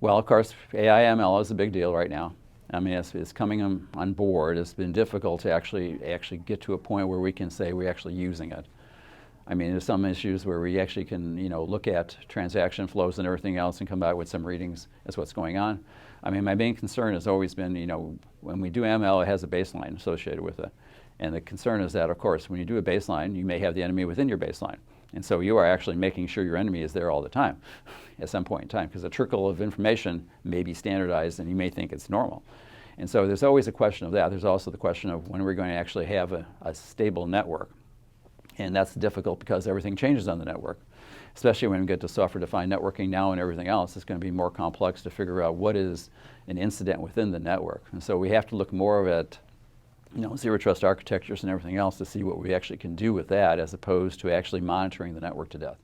Well, of course, AI/ML is a big deal right now. I mean, it's coming on board. It's been difficult to actually get to a point where we can say we're actually using it. I mean, there's some issues where we actually can, look at transaction flows and everything else and come back with some readings as what's going on. I mean, my main concern has always been, when we do ML, it has a baseline associated with it. And the concern is that, of course, when you do a baseline, you may have the enemy within your baseline. And so you are actually making sure your enemy is there all the time at some point in time, because a trickle of information may be standardized and you may think it's normal. And so there's always a question of that. There's also the question of when we're going to actually have a stable network. And that's difficult because everything changes on the network, especially when we get to software-defined networking now and everything else. It's going to be more complex to figure out what is an incident within the network. And so we have to look more at zero trust architectures and everything else to see what we actually can do with that, as opposed to actually monitoring the network to death.